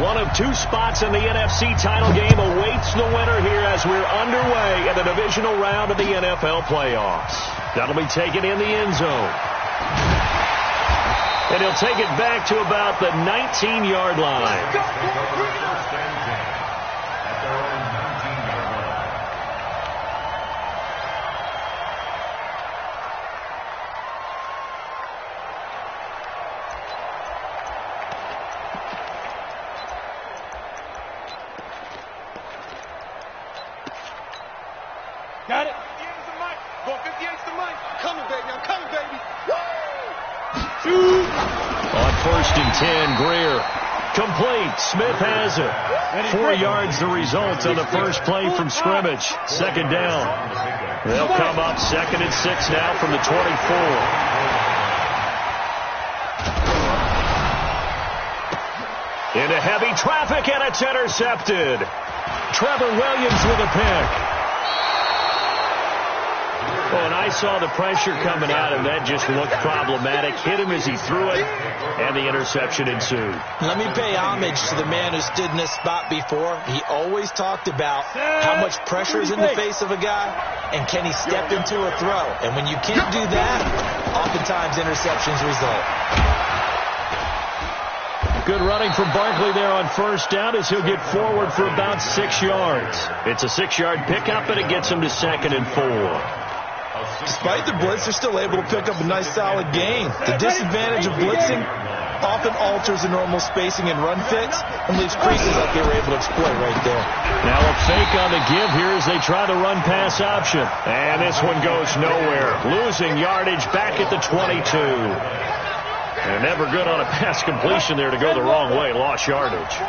One of two spots in the NFC title game awaits the winner here as we're underway in the divisional round of the NFL playoffs. That'll be taken in the end zone. And he'll take it back to about the 19-yard line. Got it. 58's the mic. Go 58's the mic. Coming, baby. I'm coming, baby. Woo! Shoot. On 1st and 10, Greer. Complete. Smith has it. 4 yards the result on the first play from scrimmage. Second down. They'll come up 2nd and 6 now from the 24. Into heavy traffic, and it's intercepted. Trevor Williams with a pick. Oh, and I saw the pressure coming out, and that just looked problematic. Hit him as he threw it, and the interception ensued. Let me pay homage to the man who stood in this spot before. He always talked about how much pressure is in the face of a guy, and can he step into a throw. And when you can't do that, oftentimes interceptions result. Good running from Barkley there on first down as he'll get forward for about 6 yards. It's a 6-yard pickup, and it gets him to 2nd and 4. Despite the blitz, they're still able to pick up a nice, solid gain. The disadvantage of blitzing often alters the normal spacing and run fits and leaves creases like they were able to exploit right there. Now a fake on the give here as they try the run-pass option. And this one goes nowhere. Losing yardage back at the 22. And never good on a pass completion there to go the wrong way. Lost yardage.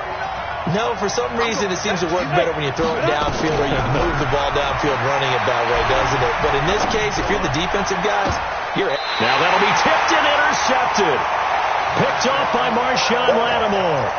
No, for some reason it seems to work better when you throw it downfield or you move the ball downfield running it that way, doesn't it? But in this case, if you're the defensive guys, you're... Now that'll be tipped and intercepted. Picked off by Marshawn Lattimore.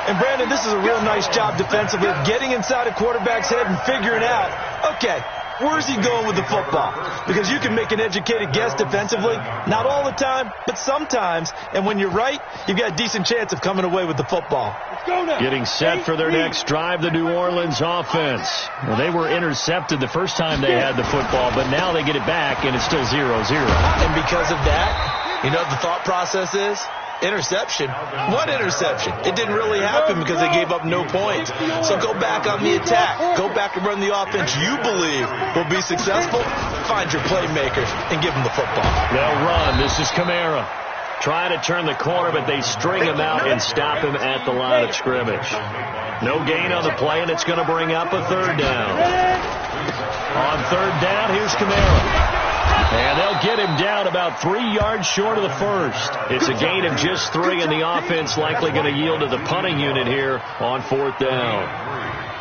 And Brandon, this is a real nice job defensively of getting inside a quarterback's head and figuring out, okay, where's he going with the football? Because you can make an educated guess defensively. Not all the time, but sometimes. And when you're right, you've got a decent chance of coming away with the football. Getting set for their next drive, the New Orleans offense. Well, they were intercepted the first time they had the football, but now they get it back, and it's still 0-0. And because of that, you know what the thought process is? Interception. What interception? It didn't really happen because they gave up no points. So go back on the attack. Go back and run the offense you believe will be successful. Find your playmakers and give them the football. They'll run. This is Kamara. Try to turn the corner, but they string him out and stop him at the line of scrimmage. No gain on the play, and it's going to bring up a 3rd down. On 3rd down, here's Kamara. And they'll get him down about 3 yards short of the first. It's a gain of just 3, and the offense likely going to yield to the punting unit here on 4th down.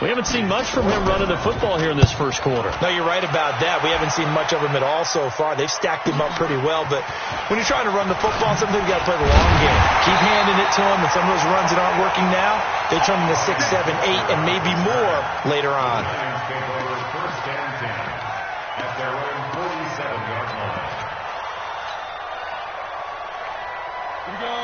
We haven't seen much from him running the football here in this first quarter. No, you're right about that. We haven't seen much of him at all so far. They've stacked him up pretty well, but when you're trying to run the football, sometimes you got to play the long game. Keep handing it to him, and some of those runs that aren't working now, they turn into 6, 7, 8, and maybe more later on.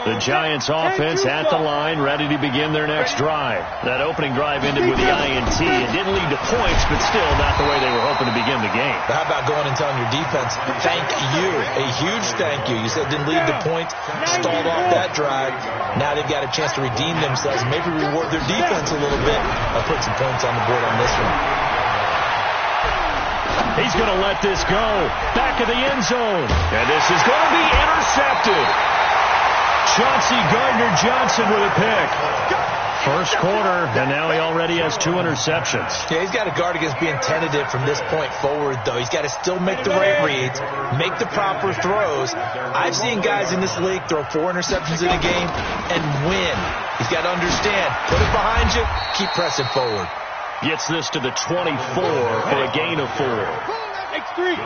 The Giants offense at the line, ready to begin their next drive. That opening drive ended with the INT. It didn't lead to points, but still not the way they were hoping to begin the game. How about going and telling your defense, thank you, a huge thank you. You said it didn't lead to points, stalled off that drive. Now they've got a chance to redeem themselves, maybe reward their defense a little bit, or put some points on the board on this one. He's going to let this go. Back of the end zone. And this is going to be intercepted. Chauncey Gardner-Johnson with a pick. First quarter, and now he already has 2 interceptions. Yeah, he's got to guard against being tentative from this point forward, though. He's got to still make the right reads, make the proper throws. I've seen guys in this league throw 4 interceptions in a game and win. He's got to understand, put it behind you, keep pressing forward. Gets this to the 24 for a gain of 4.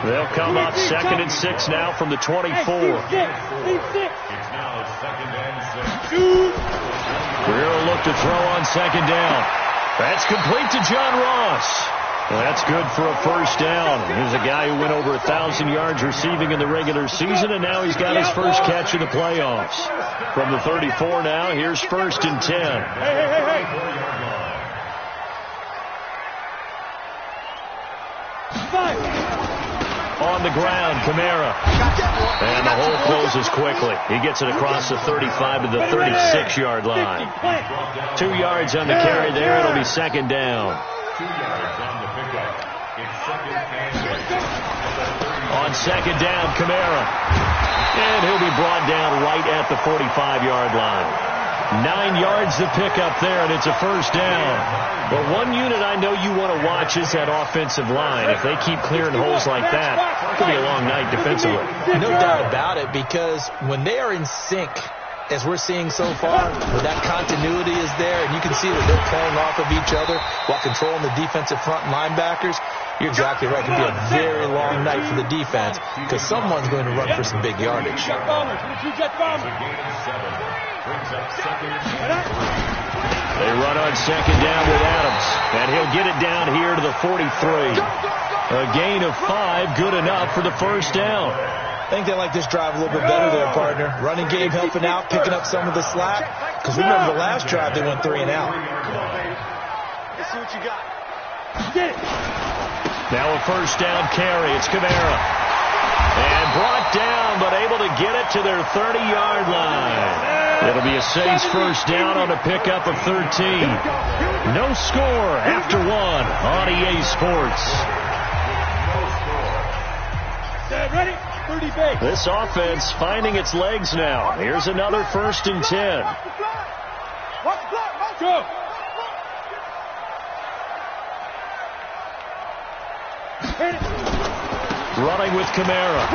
They'll come up 2nd and 6 now from the 24. Greer will look to throw on 2nd down. That's complete to John Ross. Well, that's good for a first down. Here's a guy who went over 1,000 yards receiving in the regular season, and now he's got his first catch in the playoffs. From the 34 now, here's 1st and 10. Hey. On the ground, Kamara. And the hole closes quickly. He gets it across the 35 to the 36-yard line. 2 yards on the carry there. It'll be 2nd down. 2 yards on the pickup. It's 2nd and 6. On 2nd down, Kamara. And he'll be brought down right at the 45-yard line. 9 yards to pick up there, and it's a first down. But one unit I know you want to watch is that offensive line. If they keep clearing holes like that, it could be a long night defensively. No doubt about it, because when they are in sync, as we're seeing so far, when that continuity is there, and you can see that they're playing off of each other while controlling the defensive front linebackers, you're exactly right. It can be a very long night for the defense because someone's going to run for some big yardage. They run on 2nd down with Adams, and he'll get it down here to the 43. A gain of 5, good enough for the first down. I think they like this drive a little bit better there, partner. Running game helping out, picking up some of the slack. Because remember the last drive, they went 3 and out. Let's see what you got. Get it. Now a first down carry. It's Kamara. And brought down, but able to get it to their 30-yard line. It'll be a Saints first down on a pickup of 13. No score after 1 on EA Sports. Ready? 30 base. This offense finding its legs now. Here's another 1st and 10. Watch the block. Let's go. Running with Kamara.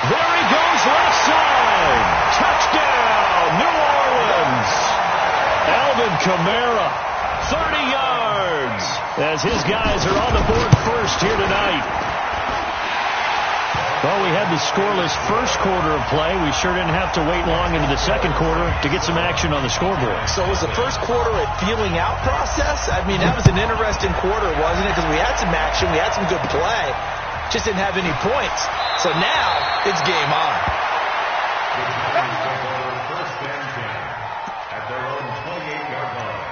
There he goes, left side. Touchdown, New Orleans. Alvin Kamara, 30 yards, as his guys are on the board first here tonight. Well, we had the scoreless first quarter of play. We sure didn't have to wait long into the second quarter to get some action on the scoreboard. So was the first quarter a feeling out process? I mean, that was an interesting quarter, wasn't it? Because we had some action, we had some good play, just didn't have any points. So now it's game on. First and 10 at their own 28-yard line.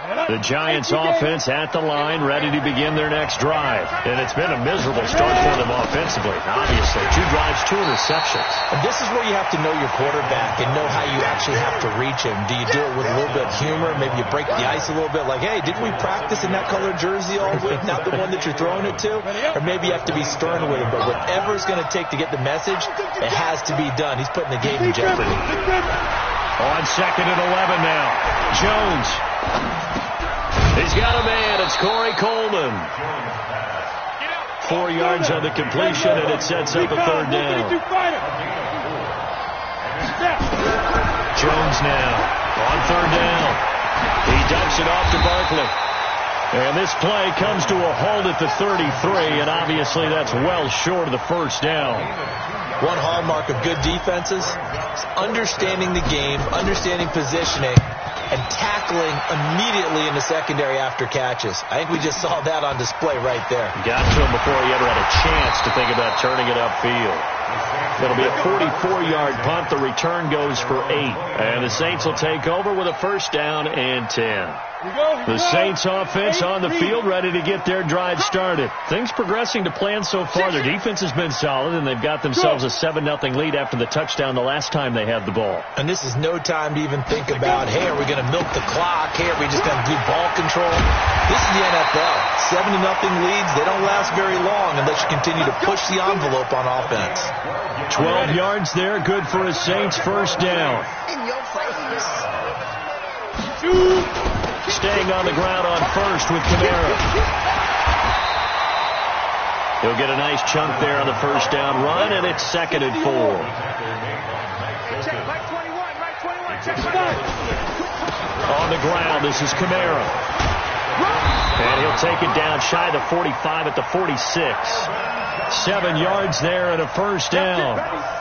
The Giants offense at the line, ready to begin their next drive. And it's been a miserable start for them offensively. Obviously, 2 drives, 2 interceptions. And this is where you have to know your quarterback and know how you actually have to reach him. Do you do it with a little bit of humor? Maybe you break the ice a little bit, like, hey, didn't we practice in that colored jersey all week, not the one that you're throwing it to? Or maybe you have to be stern with him. But whatever it's going to take to get the message, it has to be done. He's putting the game in jeopardy. On 2nd and 11 now. Jones. He's got a man. It's Corey Coleman. 4 yards on the completion, and it sets up a 3rd down. Jones now on 3rd down. He dumps it off to Barkley. And this play comes to a halt at the 33, and obviously that's well short of the first down. One hallmark of good defenses is understanding the game, understanding positioning, and tackling immediately in the secondary after catches. I think we just saw that on display right there. Got to him before he ever had a chance to think about turning it upfield. It'll be a 44-yard punt. The return goes for 8. And the Saints will take over with a first down and 10. The Saints offense on the field, ready to get their drive started. Things progressing to plan so far. Their defense has been solid, and they've got themselves a 7-0 lead after the touchdown the last time they had the ball. And this is no time to even think about, hey, are we going to milk the clock? Hey, are we just going to do ball control? This is the NFL. 7-0 leads, they don't last very long unless you continue to push the envelope on offense. 12 yards there, good for a Saints first down. In your face. Staying on the ground on first with Kamara. He'll get a nice chunk there on the first down run, and it's 2nd and 4. On the ground, this is Kamara. And he'll take it down shy of the 45 at the 46. 7 yards there and a first down.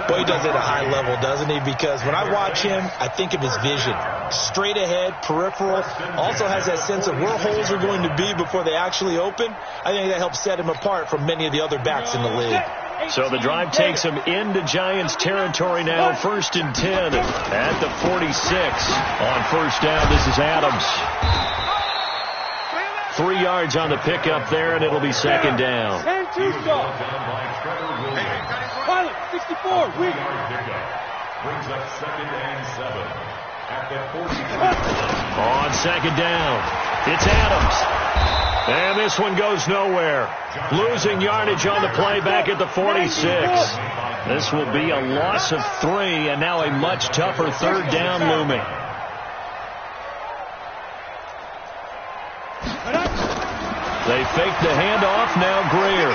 Boy, he does it at a high level, doesn't he? Because when I watch him, I think of his vision. Straight ahead, peripheral. Also has that sense of where holes are going to be before they actually open. I think that helps set him apart from many of the other backs in the league. So the drive takes him into Giants territory now. 1st and 10 at the 46. On first down, this is Adams. 3 yards on the pickup there, and it'll be 2nd down. Pilot, 64, weak. Brings up 2nd and 7 at the 46. On 2nd down, it's Adams. And this one goes nowhere. Losing yardage on the play back at the 46. This will be a loss of 3, and now a much tougher 3rd down looming. They fake the handoff. Now Greer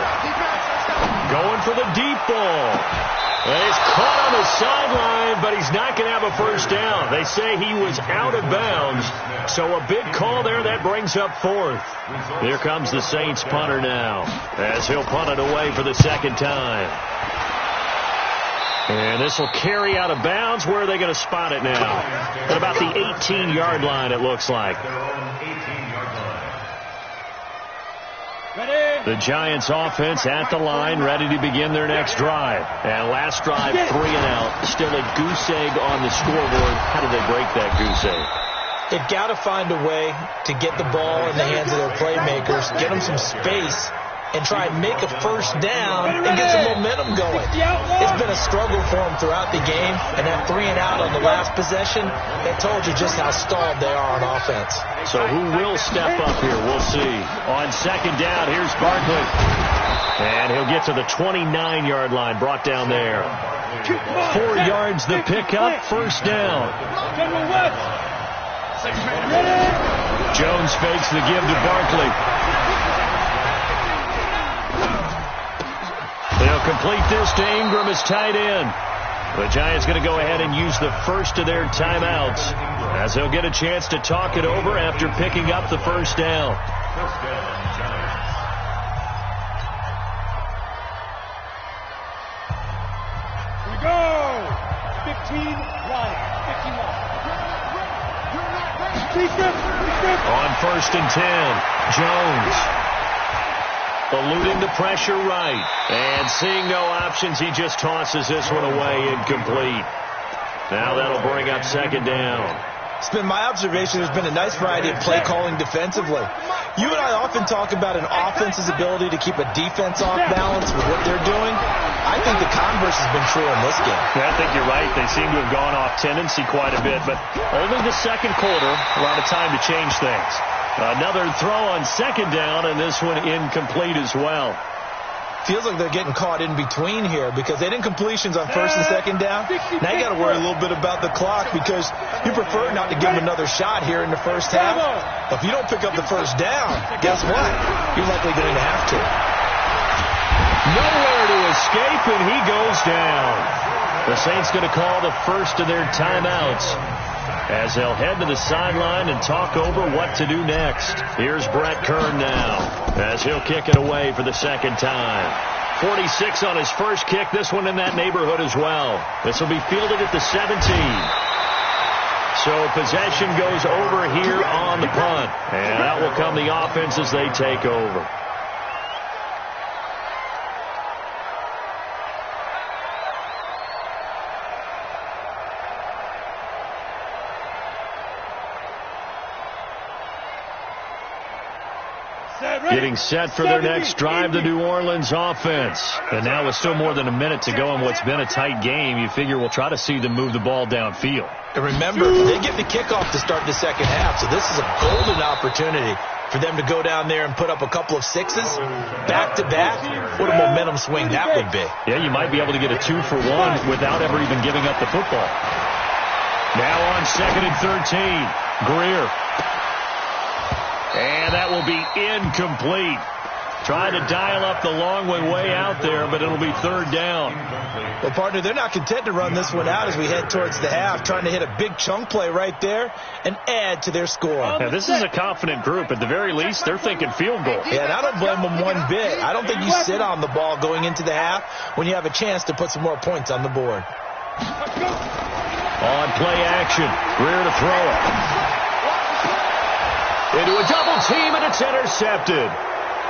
going for the deep ball. He's caught on the sideline, but he's not going to have a first down. They say he was out of bounds, so a big call there. That brings up 4th. Here comes the Saints punter now, as he'll punt it away for the 2nd time. And this will carry out of bounds. Where are they going to spot it now? At about the 18-yard line, it looks like. The Giants offense at the line, ready to begin their next drive. And last drive, 3 and out. Still a goose egg on the scoreboard. How did they break that goose egg? They've got to find a way to get the ball in the hands of their playmakers, get them some space, and try and make a first down and get some momentum going. It's been a struggle for them throughout the game, and that 3 and out on the last possession, that told you just how stalled they are on offense. So who will step up here? We'll see. On 2nd down, here's Barkley. And he'll get to the 29-yard line, brought down there. 4 yards the pickup, first down. Jones fakes the give to Barkley. They'll complete this to Ingram as tight end. The Giants going to go ahead and use the first of their timeouts, as they'll get a chance to talk it over after picking up the first down. First down, Giants. Here we go. 15 line. 51. On 1st and 10, Jones. Eluding the pressure right. And seeing no options, he just tosses this one away, incomplete. Now that'll bring up 2nd down. It's been my observation there's been a nice variety of play calling defensively. You and I often talk about an offense's ability to keep a defense off balance with what they're doing. I think the converse has been true in this game. Yeah, I think you're right. They seem to have gone off tendency quite a bit, but only the 2nd quarter, a lot of time to change things. Another throw on 2nd down, and this one incomplete as well. Feels like they're getting caught in between here because they didn't completions on 1st and 2nd down. Now you got to worry a little bit about the clock because you prefer not to give them another shot here in the first half. But if you don't pick up the first down, guess what? You're likely going to have to. Nowhere to escape, and he goes down. The Saints going to call the first of their timeouts, as they'll head to the sideline and talk over what to do next. Here's Brett Kern now, as he'll kick it away for the 2nd time. 46 on his first kick, this one in that neighborhood as well. This will be fielded at the 17. So possession goes over here on the punt, and out will come the offense as they take over. Getting set for their next drive, the New Orleans offense. And now with still more than a minute to go in what's been a tight game, you figure we'll try to see them move the ball downfield. And remember, they get the kickoff to start the 2nd half, so this is a golden opportunity for them to go down there and put up a couple of 6s back-to-back. What a momentum swing that would be. Yeah, you might be able to get a 2-for-1 without ever even giving up the football. Now on 2nd and 13, Greer. And that will be incomplete. Try to dial up the long way out there, but it'll be third down. Well, partner, they're not content to run this one out as we head towards the half, trying to hit a big chunk play right there and add to their score. Now, this is a confident group. At the very least, they're thinking field goal. Yeah, and I don't blame them one bit. I don't think you sit on the ball going into the half when you have a chance to put some more points on the board. On play action, Greer to throw it. Into a double team, and it's intercepted.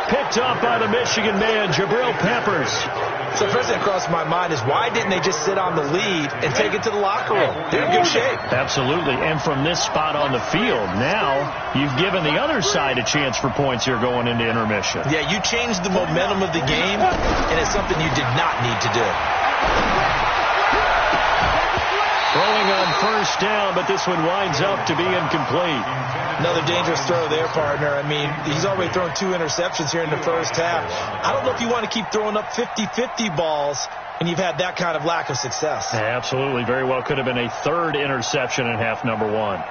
Picked up by the Michigan man, Jabril Peppers. So first thing that crossed my mind is why didn't they just sit on the lead and take it to the locker room? They're in good shape. Absolutely. And from this spot on the field, now you've given the other side a chance for points here going into intermission. Yeah, you changed the momentum of the game, and it's something you did not need to do. Throwing on first down, but this one winds up to be incomplete. Another dangerous throw there, partner. I mean, he's already thrown 2 interceptions here in the first half. I don't know if you want to keep throwing up 50-50 balls when you've had that kind of lack of success. Absolutely. Very well could have been a third interception in half number 1.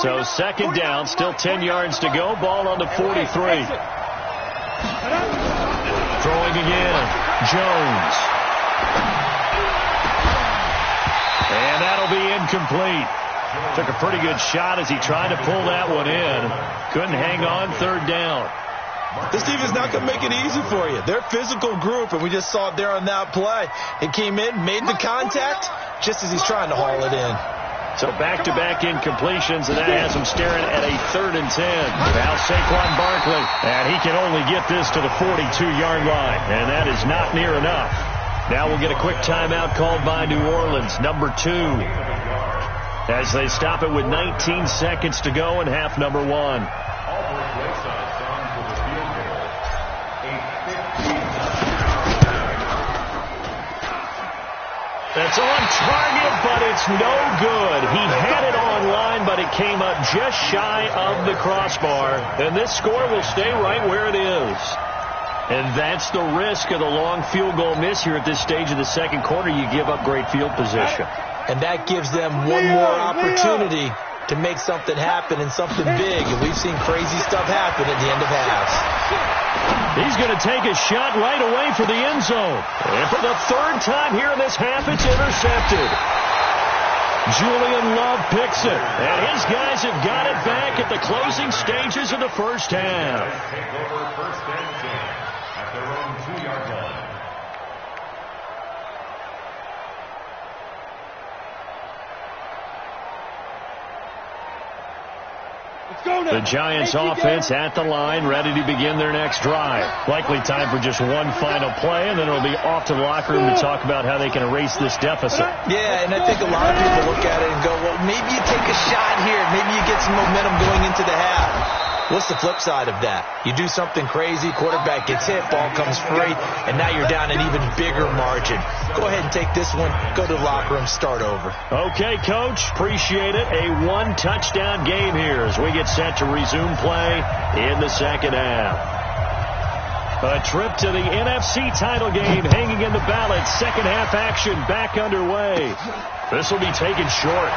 So second down, still 10 yards to go. Ball on the 43. Throwing again. Jones. And that'll be incomplete. Took a pretty good shot as he tried to pull that one in. Couldn't hang on, third down. This team is not going to make it easy for you. They're a physical group, and we just saw it there on that play. It came in, made the contact, just as he's trying to haul it in. So back-to-back incompletions, and that has him staring at a 3rd and 10. Now Saquon Barkley, and he can only get this to the 42-yard line, and that is not near enough. Now we'll get a quick timeout called by New Orleans, number 2, as they stop it with 19 seconds to go in half number 1. That's on target, but it's no good. He had it on line, but it came up just shy of the crossbar, and this score will stay right where it is. And that's the risk of the long field goal miss here at this stage of the second quarter. You give up great field position. And that gives them one more opportunity to make something happen and something big. And we've seen crazy stuff happen at the end of halves. He's going to take a shot right away for the end zone. And for the 3rd time here in this half, it's intercepted. Julian Love picks it. And his guys have got it back at the closing stages of the first half. Take over first and 10 at their own 2-yard line. The Giants offense at the line, ready to begin their next drive. Likely time for just one final play, and then it'll be off to the locker room to talk about how they can erase this deficit. Yeah, and I think a lot of people look at it and go, well, maybe you take a shot here. Maybe you get some momentum going into the half. What's the flip side of that? You do something crazy, quarterback gets hit, ball comes free, and now you're down an even bigger margin. Go ahead and take this one, go to the locker room, start over. Okay, Coach, appreciate it. A 1-touchdown game here as we get set to resume play in the second half. A trip to the NFC title game hanging in the balance. Second half action back underway. This will be taken short.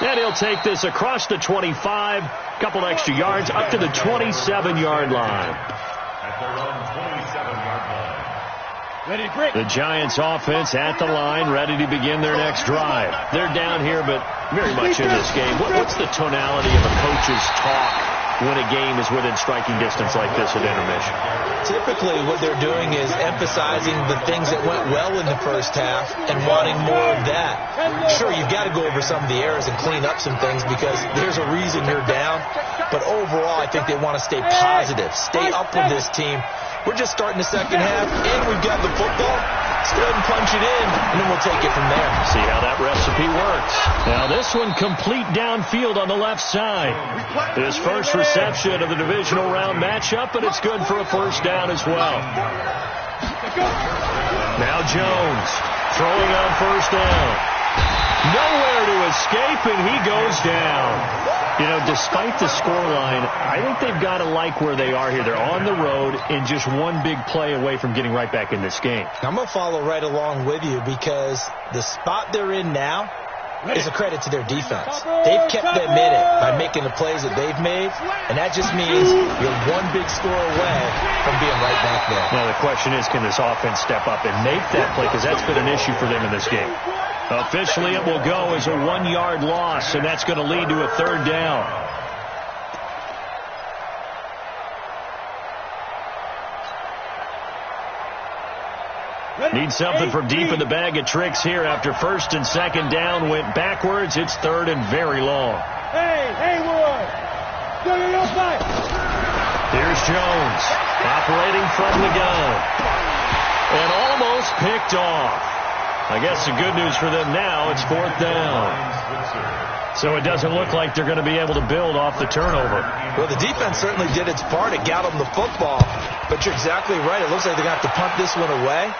And he'll take this across the 25, couple extra yards, up to the 27-yard line. The Giants offense at the line, ready to begin their next drive. They're down here, but very much in this game. What's the tonality of a coach's talk when a game is within striking distance like this at intermission? Typically what they're doing is emphasizing the things that went well in the first half and wanting more of that. Sure, you've got to go over some of the errors and clean up some things because there's a reason you're down. But overall, I think they want to stay positive, stay up with this team. We're just starting the second half, and we've got the football. Let's go ahead and punch it in, and then we'll take it from there. See how that recipe works. Now this one complete downfield on the left side. His first reception of the divisional round matchup, but it's good for a first down as well. Now Jones throwing on first down. Nowhere to escape, and he goes down. You know, despite the scoreline, I think they've got to like where they are here. They're on the road and just one big play away from getting right back in this game. I'm going to follow right along with you because the spot they're in now, is a credit to their defense. They've kept them in it by making the plays that they've made, and that just means you're one big score away from being right back there. Now the question is, can this offense step up and make that play? Because that's been an issue for them in this game. Officially, it will go as a 1-yard loss, and that's going to lead to a third down. Need something from deep in the bag of tricks here after first and second down went backwards. It's third and very long. Hey, Wood. Here's Jones operating from the gun and almost picked off. I guess the good news for them now, it's fourth down. So it doesn't look like they're going to be able to build off the turnover. Well, the defense certainly did its part. It got them the football. But you're exactly right. It looks like they're going to have to punt this one away.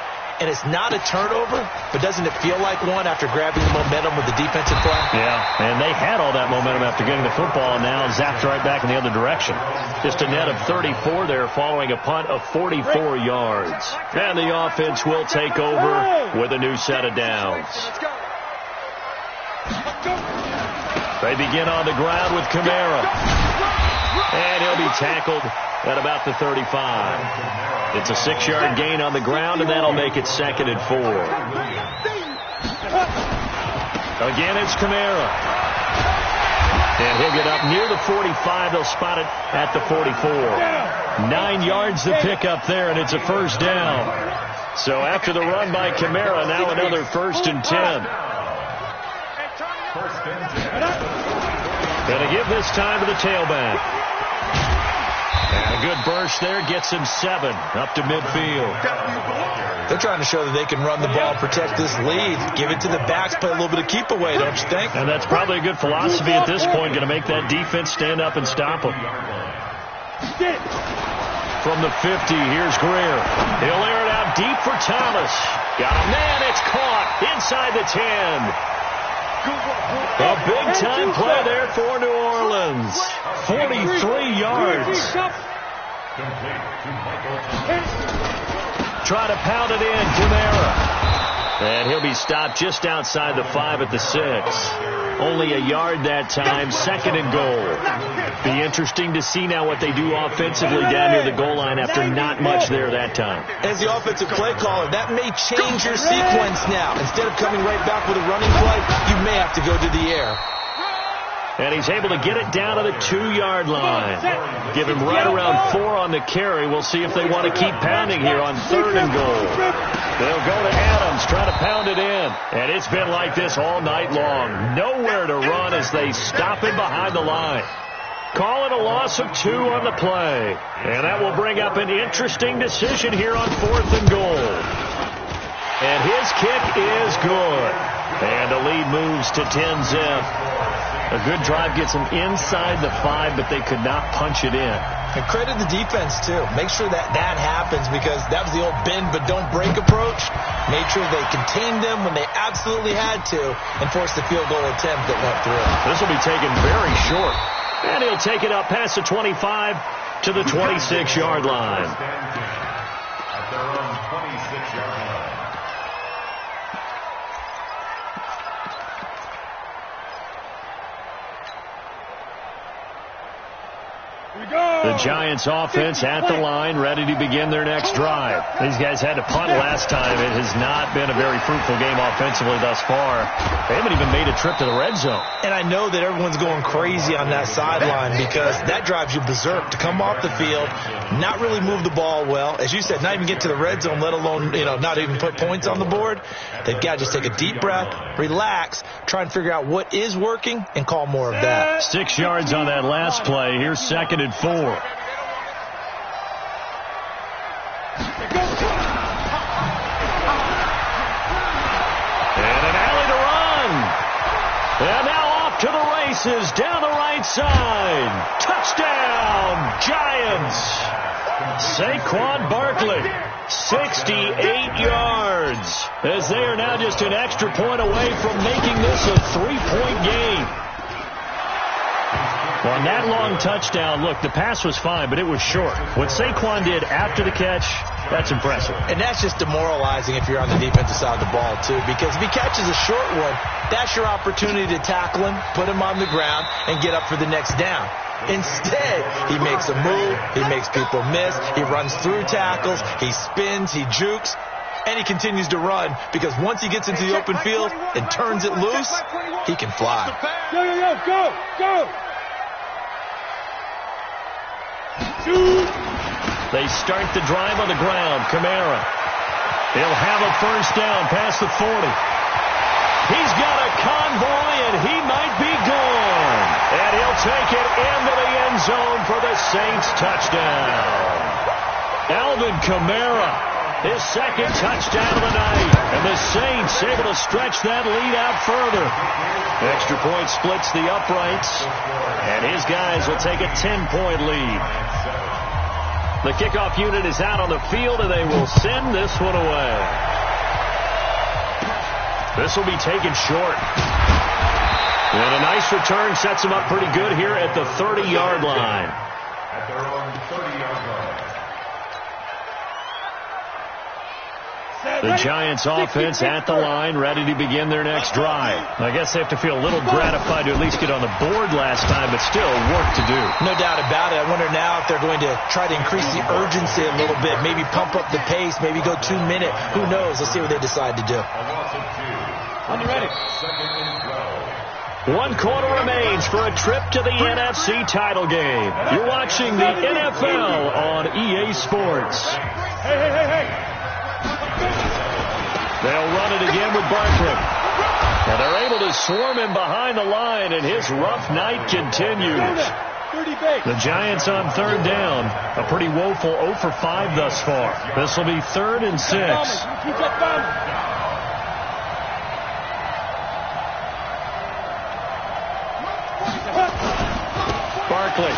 And it's not a turnover, but doesn't it feel like one after grabbing the momentum with the defensive play? Yeah, and they had all that momentum after getting the football, and now zapped right back in the other direction. Just a net of 34 there following a punt of 44 yards. And the offense will take over with a new set of downs. They begin on the ground with Kamara. And he'll be tackled at about the 35. It's a 6-yard gain on the ground, and that'll make it 2nd and 4. Again, it's Kamara. And he'll get up near the 45. They'll spot it at the 44. 9 yards to pick up there, and it's a first down. So after the run by Kamara, now another 1st and 10. Going to give this time to the tailback. And a good burst there gets him 7 up to midfield. They're trying to show that they can run the ball, protect this lead, give it to the backs, play a little bit of keep away, don't you think? And that's probably a good philosophy at this point, going to make that defense stand up and stop them. From the 50, here's Greer. He'll air it out deep for Thomas. Got a man, it's caught inside the 10. A big-time play there for New Orleans. 43 yards. Try to pound it in, Kamara. And he'll be stopped just outside the 5 at the 6. Only a yard that time, 2nd and goal. Be interesting to see now what they do offensively down near the goal line after not much there that time. As the offensive play caller, that may change your sequence now. Instead of coming right back with a running play, you may have to go to the air. And he's able to get it down to the 2-yard line. Give him right around 4 on the carry. We'll see if they want to keep pounding here on 3rd and goal. They'll go to Adams, try to pound it in. And it's been like this all night long. Nowhere to run as they stop him behind the line. Call it a loss of 2 on the play. And that will bring up an interesting decision here on 4th and goal. And his kick is good. And the lead moves to 10-zip. A good drive gets them inside the 5, but they could not punch it in. And credit the defense, too. Make sure that happens, because that was the old bend but don't break approach. Made sure they contained them when they absolutely had to and forced the field goal attempt that went through. This will be taken very short. And he'll take it up past the 25 to the 26-yard line. At their own 26-yard line. The Giants offense at the line, ready to begin their next drive. These guys had to punt last time. It has not been a very fruitful game offensively thus far. They haven't even made a trip to the red zone. And I know that everyone's going crazy on that sideline because that drives you berserk to come off the field, not really move the ball well. As you said, not even get to the red zone, let alone, not even put points on the board. They've got to just take a deep breath, relax, try and figure out what is working, and call more of that. 6 yards on that last play. Here's 2nd and 4. And an alley to run. And now off to the races down the right side. Touchdown, Giants. Saquon Barkley, 68 yards, as they are now just an extra point away from making this a 3-point game. On that long touchdown, look, the pass was fine, but it was short. What Saquon did after the catch, that's impressive. And that's just demoralizing if you're on the defensive side of the ball, too, because if he catches a short one, that's your opportunity to tackle him, put him on the ground, and get up for the next down. Instead, he makes a move, he makes people miss, he runs through tackles, he spins, he jukes, and he continues to run because once he gets into the open field and turns it loose, he can fly. Go! They start the drive on the ground. Kamara. He'll have a first down past the 40. He's got a convoy, and he might be gone. And he'll take it into the end zone for the Saints touchdown. Alvin Kamara, his second touchdown of the night. And the Saints able to stretch that lead out further. Extra point splits the uprights. And his guys will take a 10-point lead. The kickoff unit is out on the field, and they will send this one away. This will be taken short. And a nice return sets them up pretty good here at the 30-yard line. At their own 30-yard line. The Giants offense at the line, ready to begin their next drive. I guess they have to feel a little gratified to at least get on the board last time, but still work to do. No doubt about it. I wonder now if they're going to try to increase the urgency a little bit, maybe pump up the pace, maybe go 2 minute. Who knows? Let's see what they decide to do. I'm ready. 1 quarter remains for a trip to the NFC title game. You're watching the NFL on EA Sports. Hey. They'll run it again with Barkley. And they're able to swarm him behind the line, and his rough night continues. The Giants on third down. A pretty woeful 0 for 5 thus far. This will be 3rd and 6. Barkley.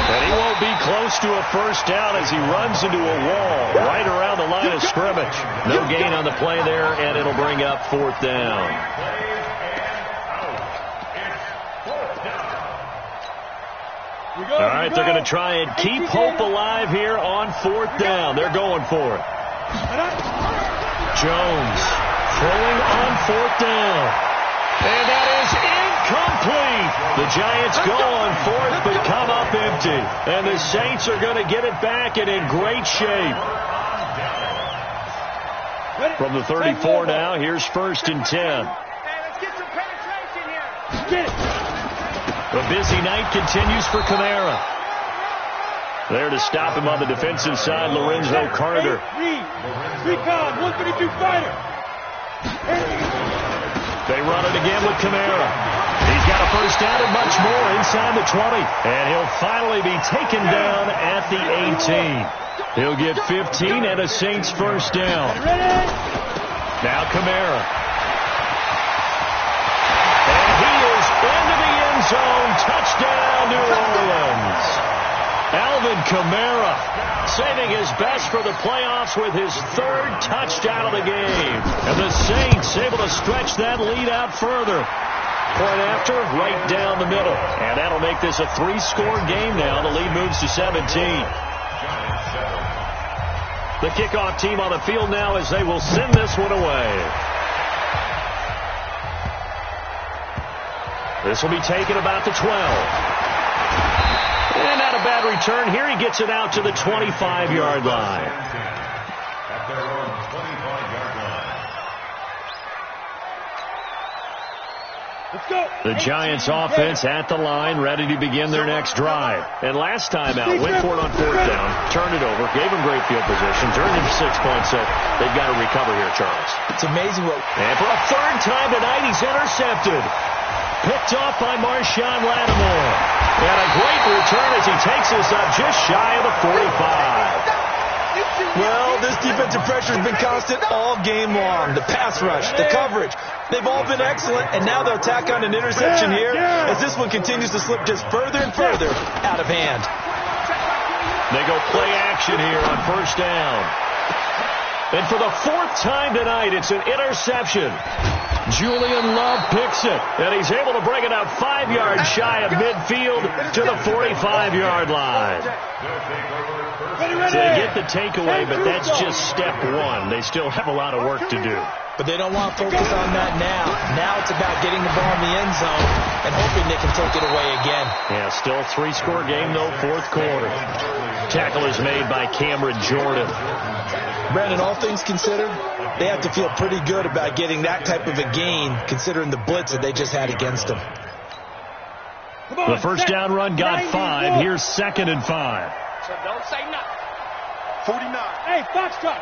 And he won't be close to a first down as he runs into a wall right around the line of scrimmage. No gain on the play there, and it'll bring up 4th down. All right, they're going to try and keep hope alive here on 4th down. They're going for it. Jones throwing on 4th down. And that is incomplete. The Giants go on 4th but come up empty. And the Saints are going to get it back and in great shape. From the 34 now, here's 1st and 10. Let's get some penetration here. The busy night continues for Kamara. There to stop him on the defensive side, Lorenzo Carter. Recon, 132 fighter. They run it again with Kamara. He's got a first down and much more inside the 20. And he'll finally be taken down at the 18. He'll get 15 and a Saints first down. Now Kamara. And he is into the end zone. Touchdown, New Orleans. Alvin Kamara saving his best for the playoffs with his 3rd touchdown of the game. And the Saints able to stretch that lead out further. Point after, right down the middle. And that'll make this a 3-score game now. The lead moves to 17. The kickoff team on the field now as they will send this one away. This will be taken about the 12. And not a bad return here. He gets it out to the 25-yard line. At their own 25-yard line. Let's go. The Giants offense at the line, ready to begin their next drive. And last time out, went for it on 4th down, turned it over, gave him great field position, turned him 6 points, so they've got to recover here, Charles. It's amazing what... And for a 3rd time tonight, he's intercepted. Picked off by Marshawn Lattimore. And a great return as he takes us up just shy of the 45. Well, this defensive pressure has been constant all game long. The pass rush, the coverage, they've all been excellent, and now they'll tack on an interception here as this one continues to slip just further and further out of hand. They go play action here on 1st down. And for the 4th time tonight, it's an interception. Julian Love picks it, and he's able to bring it up 5 yards shy of midfield to the 45-yard line. So they get the takeaway, but that's just step one. They still have a lot of work to do. But they don't want to focus on that now. Now it's about getting the ball in the end zone and hoping they can take it away again. Yeah, still a 3-score game, though, fourth quarter. Tackle is made by Cameron Jordan. Brandon, all things considered, they have to feel pretty good about getting that type of a gain, considering the blitz that they just had against them. The first down run got 5. Here's 2nd and 5. So don't say nothing. 49. Hey, box drop.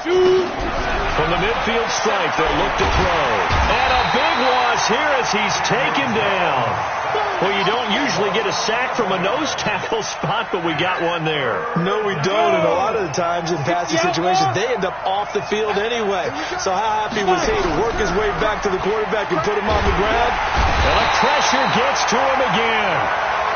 Shoot. From the midfield stripe, they'll look to throw. And a big loss here as he's taken down. Well, you don't usually get a sack from a nose tackle spot, but we got one there. No, we don't, and a lot of the times in passing situations, they end up off the field anyway. So how happy was he to work his way back to the quarterback and put him on the ground? And the pressure gets to him again.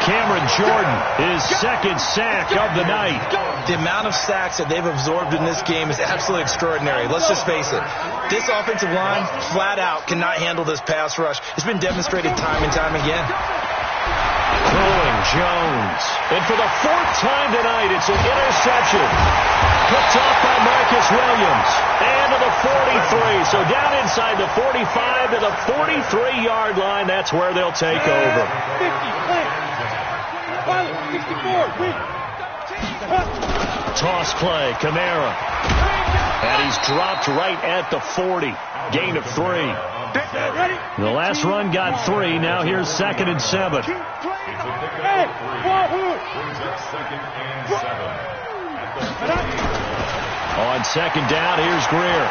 Cameron Jordan, his 2nd sack of the night. The amount of sacks that they've absorbed in this game is absolutely extraordinary. Let's just face it. This offensive line, flat out, cannot handle this pass rush. It's been demonstrated time and time again. Throwing Jones. And for the 4th time tonight, it's an interception. Picked off by Marcus Williams. And to the 43. So down inside the 45 to the 43-yard line. That's where they'll take over. 64. Toss play, Kamara. And he's dropped right at the 40. Gain of 3. The last run got 3. Now here's 2nd and 7. On 2nd down, here's Greer.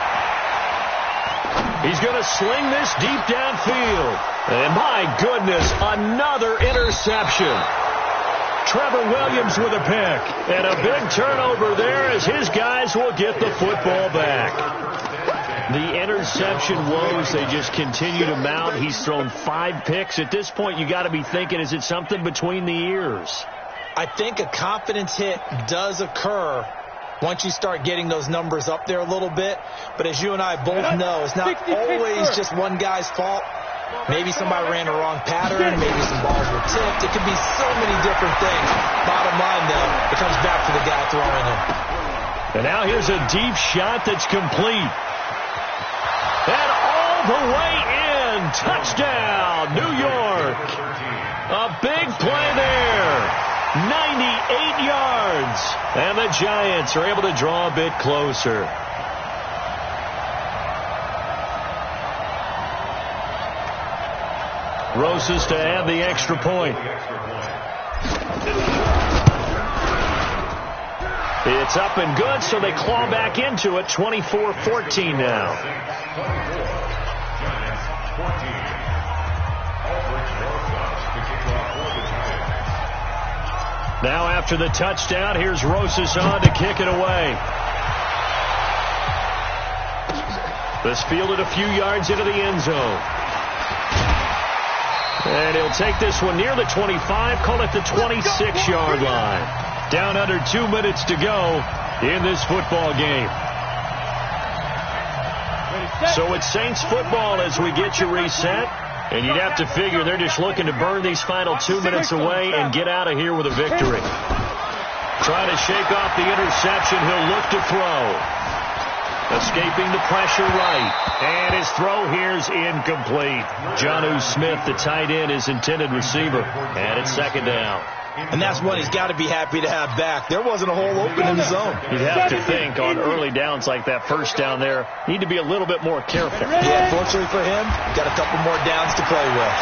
He's going to sling this deep downfield. And my goodness, another interception. Trevor Williams with a pick. And a big turnover there as his guys will get the football back. The interception woes, they just continue to mount. He's thrown 5 picks. At this point, you got to be thinking, is it something between the ears? I think a confidence hit does occur once you start getting those numbers up there a little bit. But as you and I both know, it's not always just one guy's fault. Maybe somebody ran a wrong pattern. Maybe some balls were tipped. It could be so many different things. Bottom line, though, it comes back to the guy throwing it. And now here's a deep shot that's complete. And all the way in. Touchdown, New York. A big play there. 98 yards. And the Giants are able to draw a bit closer. Rosas to add the extra point. It's up and good, so they claw back into it. 24-14 now. Now after the touchdown, here's Rosas on to kick it away. This fielded a few yards into the end zone. And he'll take this one near the 25, call it the 26-yard line. Down under 2 minutes to go in this football game. So it's Saints football as we get you reset. And you'd have to figure they're just looking to burn these final 2 minutes away and get out of here with a victory. Trying to shake off the interception. He'll look to throw. Escaping the pressure right. And his throw here's incomplete. Jonnu Smith, the tight end, is intended receiver. And it's 2nd down. And that's one he's got to be happy to have back. There wasn't a hole open in the zone. You'd have to think on early downs like that, first down there, need to be a little bit more careful. Yeah, fortunately for him, got a couple more downs to play with.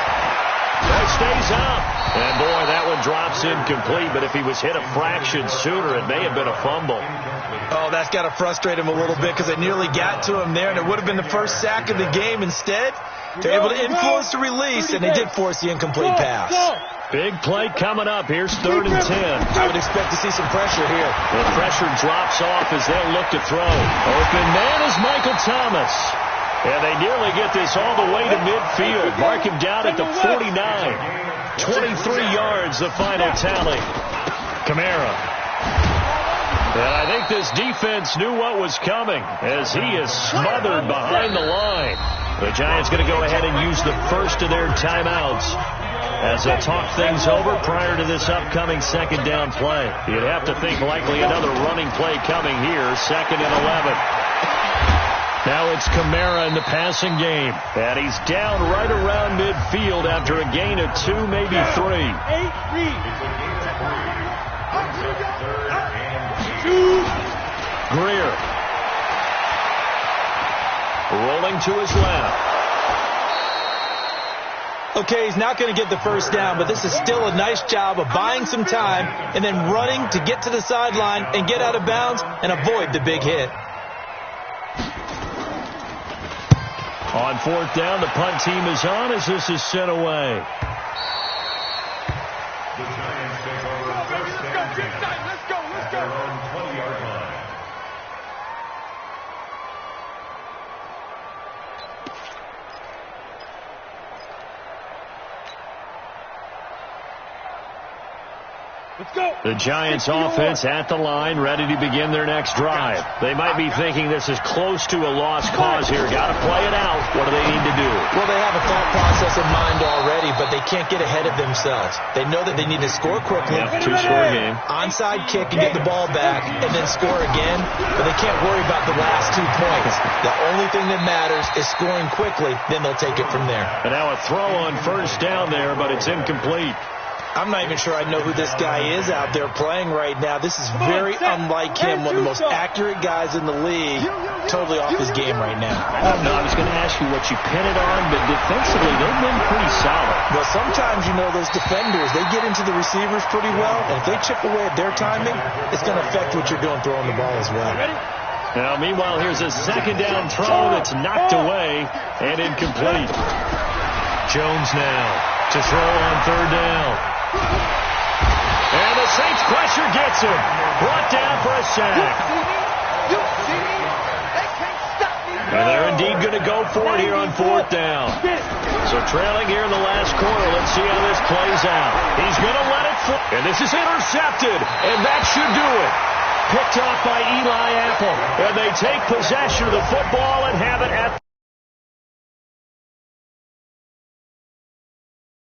That stays up. And boy, that one drops incomplete, but if he was hit a fraction sooner, it may have been a fumble. Oh, that's got to frustrate him a little bit because they nearly got to him there, and it would have been the first sack of the game. Instead, they're able to influence the release, and they did force the incomplete pass. Big play coming up. Here's 3rd and 10. I would expect to see some pressure here. The pressure drops off as they'll look to throw. Open man is Michael Thomas. And they nearly get this all the way to midfield. Mark him down at the 49. 23 yards, the final tally. Kamara. And I think this defense knew what was coming as he is smothered behind the line. The Giants going to go ahead and use the first of their timeouts as they'll talk things over prior to this upcoming second down play. You'd have to think likely another running play coming here, 2nd and 11. Now it's Kamara in the passing game. And he's down right around midfield after a gain of 2, maybe 3. Greer. Rolling to his left. Okay, he's not going to get the first down, but this is still a nice job of buying some time and then running to get to the sideline and get out of bounds and avoid the big hit. On 4th down, the punt team is on as this is sent away. The Giants take over first down. Let's go. Their own 20-yard line. Let's go. The Giants offense at the line, ready to begin their next drive. They might be thinking this is close to a lost cause here. Got to play it out. What do they need to do? Well, they have a thought process in mind already, but they can't get ahead of themselves. They know that they need to score quickly. Yep, 2-score game. Onside kick and get the ball back and then score again, but they can't worry about the last 2 points. The only thing that matters is scoring quickly, then they'll take it from there. And now a throw on first down there, but it's incomplete. I'm not even sure I know who this guy is out there playing right now. This is very unlike him, one of the most accurate guys in the league. Totally off his game right now. No, I was going to ask you what you pin it on, but defensively, they've been pretty solid. Well, sometimes, you know, those defenders, they get into the receivers pretty well, and if they chip away at their timing, it's going to affect what you're doing throwing the ball as well. Now, meanwhile, here's a second down throw that's knocked away and incomplete. Jones now to throw on 3rd down. And the Saints pressure gets him. Brought down for a sack. And they're indeed going to go for it here on 4th down. So trailing here in the last quarter. Let's see how this plays out. He's going to let it fly. And this is intercepted. And that should do it. Picked off by Eli Apple. And they take possession of the football and have it at